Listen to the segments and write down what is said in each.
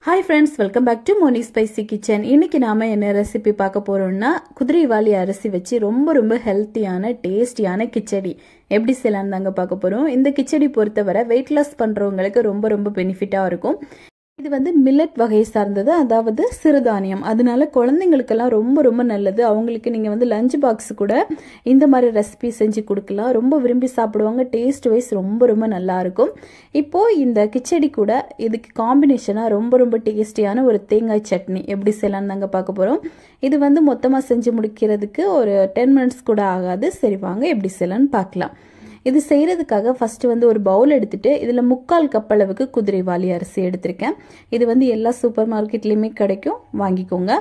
Hi friends, welcome back to Moni Spicy Kitchen. இன்னைக்கு நாம என்ன ரெசிபி பார்க்க போறோம்னா குதிரைவாலி அரிசி வச்சு ரொம்ப ஹெல்த்தியான டேஸ்டியான கிச்சடி எப்படி செய்யலாம் தாங்க பார்க்க போறோம். இந்த கிச்சடி பொறுத்தவரை வெயிட் லாஸ் பண்றவங்களுக்கு ரொம்ப பெனிஃபிட்டா இருக்கும். இது வந்து மில்லட் வகையை சார்ந்தது, அதாவது சிறுதானியம். அதனால குழந்தைங்களுக்கெல்லாம் ரொம்ப நல்லது. அவங்களுக்கு நீங்க வந்து லஞ்ச் பாக்ஸ் கூட இந்த மாதிரி ரெசிபி செஞ்சு கொடுக்கலாம். ரொம்ப விரும்பி சாப்பிடுவாங்க. டேஸ்ட் வைஸ் ரொம்ப நல்லா இருக்கும். இப்போ இந்த கிச்சடி கூட இதுக்கு காம்பினேஷனா ரொம்ப டேஸ்டியான ஒரு தேங்காய் சட்னி எப்படி செய்யலாம் தாங்க பார்க்க போறோம். இது வந்து மொத்தமா செஞ்சு முடிக்கிறதுக்கு ஒரு 10 மினிட்ஸ் கூட ஆகாது. சரி வாங்க எப்படி செய்யலாம்னு பார்க்கலாம். இது செய்யறதுக்காக ஃபர்ஸ்ட் வந்து ஒரு பவுல் எடுத்துட்டு இதுல 3/4 கப் அளவுக்கு குதிரைவாலி அரிசி எடுத்திருக்கேன். இது வந்து எல்லா சூப்பர் மார்க்கெட்லயுமே கிடைக்கும், வாங்கிக்கோங்க.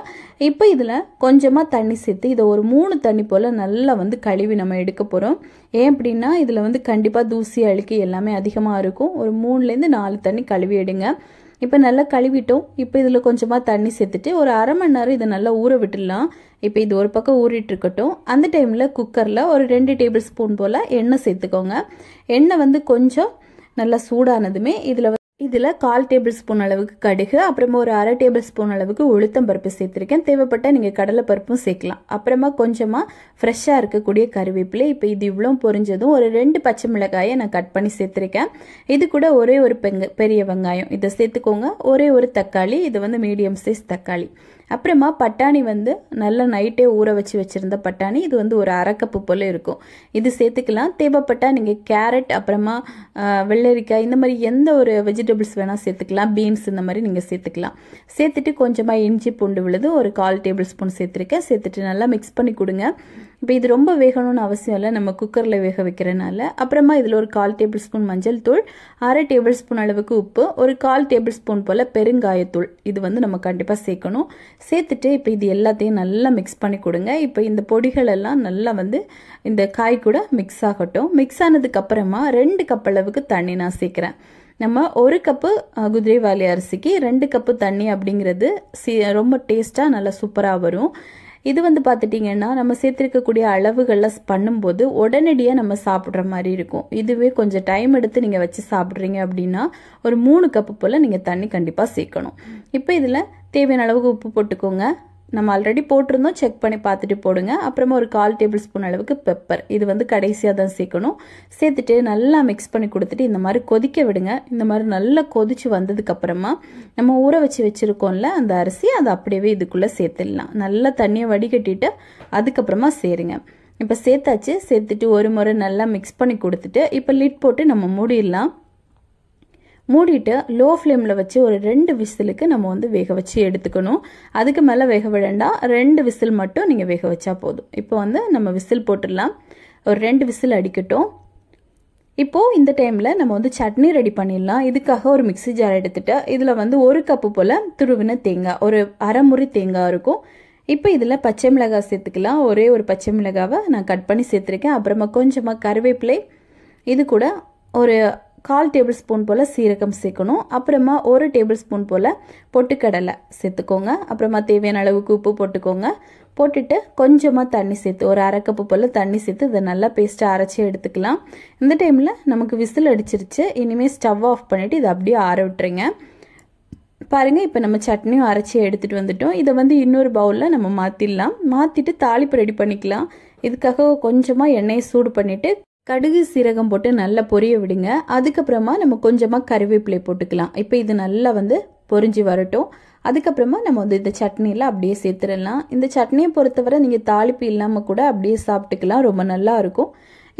இப்போ இதுல கொஞ்சமா தண்ணி சேர்த்து இதை ஒரு 3 தண்ணி போல நல்லா வந்து கழுவி நம்ம எடுக்க போறோம். ஏன் அப்படின்னா இதுல வந்து கண்டிப்பா தூசி அழுக்கு எல்லாமே அதிகமா இருக்கும். ஒரு 3லேருந்து 4 தண்ணி கழுவி எடுங்க. இப்போ நல்லா கழுவிட்டோம். இப்போ இதில் கொஞ்சமாக தண்ணி சேர்த்துட்டு ஒரு அரை மணி நேரம் இதை நல்லா ஊற விட்டுடலாம். இப்போ இது ஒரு பக்கம் ஊறிட்டு இருக்கட்டும். அந்த டைமில் குக்கரில் ஒரு 2 டேபிள் ஸ்பூன் போல் எண்ணெய் சேர்த்துக்கோங்க. எண்ணெய் வந்து கொஞ்சம் நல்லா சூடானதுமே இதில் 1/4 டேபிள் ஸ்பூன் அளவுக்கு கடுகு, அப்புறமா ஒரு அரை டேபிள் ஸ்பூன் அளவுக்கு உளுத்தம் பருப்பு சேர்த்துருக்கேன். தேவைப்பட்டால் நீங்கள் கடலை பருப்பும் சேர்க்கலாம். அப்புறமா கொஞ்சமாக ஃப்ரெஷ்ஷாக இருக்கக்கூடிய கருவேப்பிலை. இப்போ இது இவ்வளோ பொரிஞ்சதும் ஒரு 2 பச்சை மிளகாயை நான் கட் பண்ணி சேர்த்துருக்கேன். இது கூட ஒரே ஒரு பெரிய வெங்காயம் இதை சேர்த்துக்கோங்க. ஒரே ஒரு தக்காளி, இது வந்து மீடியம் சைஸ் தக்காளி. அப்புறமா பட்டாணி வந்து நல்லா நைட்டே ஊற வச்சிருந்த பட்டாணி, இது வந்து ஒரு அரை கப்பு போல இருக்கும். இது சேர்த்துக்கலாம். தேவைப்பட்டா நீங்கள் கேரட், அப்புறமா வெள்ளரிக்காய், இந்த மாதிரி எந்த ஒரு வெஜிடபிள்ஸ் வேணால் சேர்த்துக்கலாம். பீன்ஸ் இந்த மாதிரி நீங்கள் சேர்த்துக்கலாம். சேர்த்துட்டு கொஞ்சமாக இஞ்சி பூண்டு விழுது ஒரு 1/4 டேபிள் ஸ்பூன் சேர்த்துருக்கேன். சேர்த்துட்டு நல்லா மிக்ஸ் பண்ணி கொடுங்க. இப்போ இது ரொம்ப வேகணும்னு அவசியம் இல்லை, நம்ம குக்கரில் வேக வைக்கிறனால. அப்புறமா இதில் ஒரு 1/4 டேபிள் ஸ்பூன் மஞ்சள் தூள், அரை டேபிள் ஸ்பூன் அளவுக்கு உப்பு, ஒரு 1/4 டேபிள் ஸ்பூன் போல் பெருங்காயத்தூள், இது வந்து நம்ம கண்டிப்பாக சேர்க்கணும். சேர்த்துட்டு இப்போ இது எல்லாத்தையும் நல்லா மிக்ஸ் பண்ணி கொடுங்க. இப்போ இந்த பொடிகள் எல்லாம் நல்லா வந்து இந்த காய் கூட மிக்ஸ் ஆகட்டும். மிக்ஸ் ஆனதுக்கு அப்புறமா 2 கப் அளவுக்கு தண்ணி நான் சேர்க்குறேன். நம்ம 1 கப்பு குதிரைவாலி அரிசிக்கு 2 கப்பு தண்ணி அப்படிங்கிறது ரொம்ப டேஸ்ட்டாக நல்லா சூப்பராக வரும். இது வந்து பார்த்துட்டிங்கன்னா நம்ம சேர்த்துருக்கக்கூடிய அளவுகளில் பண்ணும்போது உடனடியாக நம்ம சாப்பிட்ற மாதிரி இருக்கும். இதுவே கொஞ்சம் டைம் எடுத்து நீங்கள் வச்சு சாப்பிட்றீங்க அப்படின்னா ஒரு 3 கப்பு போல் நீங்கள் தண்ணி கண்டிப்பாக சேர்க்கணும். இப்போ இதில் தேவையான அளவுக்கு உப்பு போட்டுக்கோங்க. நம்ம ஆல்ரெடி போட்டிருந்தோம், செக் பண்ணி பார்த்துட்டு போடுங்க. அப்புறமா ஒரு 1/4 டேபிள் ஸ்பூன் அளவுக்கு பெப்பர், இது வந்து கடைசியாக தான் சேர்க்கணும். சேர்த்துட்டு நல்லா மிக்ஸ் பண்ணி கொடுத்துட்டு இந்த மாதிரி கொதிக்க விடுங்க. இந்த மாதிரி நல்லா கொதிச்சு வந்ததுக்கு அப்புறமா நம்ம ஊற வச்சிருக்கோம்ல அந்த அரிசி, அதை அப்படியே இதுக்குள்ளே சேர்த்துடலாம். நல்லா தண்ணியை வடிகட்டிட்டு அதுக்கப்புறமா சேருங்க. இப்போ சேர்த்தாச்சு. சேர்த்துட்டு ஒரு முறை நல்லா மிக்ஸ் பண்ணி கொடுத்துட்டு இப்போ லிட் போட்டு நம்ம மூடிடலாம். மூடிட்டு லோ ஃப்ளேமில் வச்சு ஒரு 2 விசிலுக்கு நம்ம வந்து வேக வச்சு எடுத்துக்கணும். அதுக்கு மேலே வேக விடண்டாம், 2 விசில் மட்டும் நீங்கள் வேக வச்சா போதும். இப்போ வந்து நம்ம விசில் போட்டுடலாம். ஒரு 2 விசில் அடிக்கட்டும். இப்போது இந்த டைமில் நம்ம வந்து சட்னி ரெடி பண்ணிடலாம். இதுக்காக ஒரு மிக்ஸி ஜார் எடுத்துட்டு இதில் வந்து 1 கப்பு போல் துருவின தேங்காய், ஒரு அரை முறி தேங்காய் இருக்கும். இப்போ இதில் பச்சை மிளகாய் சேர்த்துக்கலாம். ஒரே ஒரு பச்சை மிளகாவை நான் கட் பண்ணி சேர்த்துருக்கேன். அப்புறமா கொஞ்சமாக கருவேப்பிலை, இது கூட ஒரு 1/4 டேபிள் ஸ்பூன் போல் சீரகம் சேர்க்கணும். அப்புறமா 1 டேபிள் ஸ்பூன் போல் பொட்டுக்கடலை சேர்த்துக்கோங்க. அப்புறமா தேவையான அளவுக்கு உப்பு போட்டுக்கோங்க. போட்டுட்டு கொஞ்சமாக தண்ணி சேர்த்து ஒரு அரை கப்பு போல் தண்ணி சேர்த்து இதை நல்லா பேஸ்ட்டாக அரைச்சி எடுத்துக்கலாம். இந்த டைமில் நமக்கு விசில் அடிச்சிருச்சு. இனிமேல் ஸ்டவ் ஆஃப் பண்ணிவிட்டு இதை அப்படியே ஆற விட்டுருங்க. பாருங்கள், இப்போ நம்ம சட்னியும் அரைச்சி எடுத்துகிட்டு வந்துட்டோம். இதை வந்து இன்னொரு பவுலில் நம்ம மாற்றிடலாம். மாற்றிட்டு தாளிப்பு ரெடி பண்ணிக்கலாம். இதுக்காக கொஞ்சமாக எண்ணெயை சூடு பண்ணிவிட்டு கடுகு சீரகம் போட்டு நல்லா பொரிய விடுங்க. அதுக்கப்புறமா நம்ம கொஞ்சமாக கருவேப்பிலை போட்டுக்கலாம். இப்போ இது நல்லா வந்து பொரிஞ்சு வரட்டும். அதுக்கப்புறமா நம்ம வந்து இந்த சட்னியில் அப்படியே சேர்த்துடலாம். இந்த சட்னியை பொறுத்தவரை நீங்கள் தாளிப்பு இல்லாமல் கூட அப்படியே சாப்பிட்டுக்கலாம், ரொம்ப நல்லா இருக்கும்.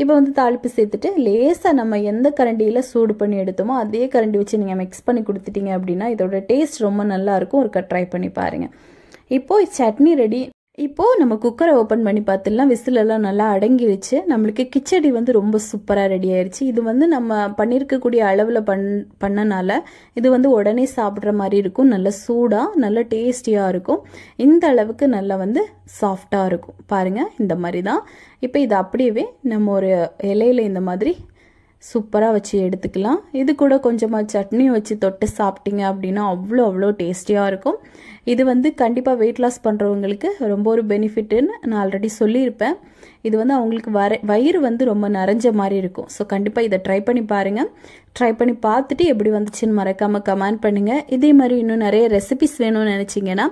இப்போ வந்து தாளிப்பு சேர்த்துட்டு லேசாக நம்ம எந்த கரண்டியில் சூடு பண்ணி எடுத்தோமோ அதே கரண்டி வச்சு நீங்கள் மிக்ஸ் பண்ணி கொடுத்துட்டீங்க அப்படின்னா இதோட டேஸ்ட் ரொம்ப நல்லா இருக்கும். ஒரு ட்ரை பண்ணி பாருங்கள். இப்போது சட்னி ரெடி. இப்போது நம்ம குக்கரை ஓப்பன் பண்ணி பார்த்துடலாம். விசிலெல்லாம் நல்லா அடங்கிடுச்சு. நம்மளுக்கு கிச்சடி வந்து ரொம்ப சூப்பராக ரெடி ஆயிடுச்சு. இது வந்து நம்ம பண்ணியிருக்கக்கூடிய அளவில் பண்ணனால இது வந்து உடனே சாப்பிட்ற மாதிரி இருக்கும். நல்ல சூடாக நல்ல டேஸ்டியாக இருக்கும். இந்த அளவுக்கு நல்லா வந்து சாஃப்டாக இருக்கும். பாருங்கள், இந்த மாதிரி தான். இப்போ இது அப்படியே நம்ம ஒரு இலையில இந்த மாதிரி சூப்பராக வச்சு எடுத்துக்கலாம். இது கூட கொஞ்சமாக சட்னியும் வச்சு தொட்டு சாப்பிட்டீங்க அப்படின்னா அவ்வளோ டேஸ்டியாக இருக்கும். இது வந்து கண்டிப்பாக வெயிட் லாஸ் பண்ணுறவங்களுக்கு ரொம்ப ஒரு பெனிஃபிட்டுன்னு நான் ஆல்ரெடி சொல்லியிருப்பேன். இது வந்து அவங்களுக்கு வயிறு வந்து ரொம்ப நிறைஞ்ச மாதிரி இருக்கும். ஸோ கண்டிப்பாக இதை ட்ரை பண்ணி பாருங்கள். ட்ரை பண்ணி பார்த்துட்டு எப்படி வந்துச்சுன்னு மறக்காமல் கமெண்ட் பண்ணுங்கள். இதே மாதிரி இன்னும் நிறைய ரெசிபிஸ் வேணும்னு நினச்சிங்கன்னா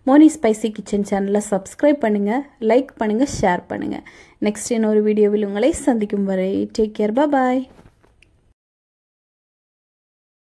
மோனி ஸ்பைசி கிச்சன் சேனலை சப்ஸ்கிரைப் பண்ணுங்கள், லைக் பண்ணுங்கள், ஷேர் பண்ணுங்கள். நெக்ஸ்ட் இன்னொரு வீடியோவில் உங்களை சந்திக்கும் வரை டேக் கேர், பாய்.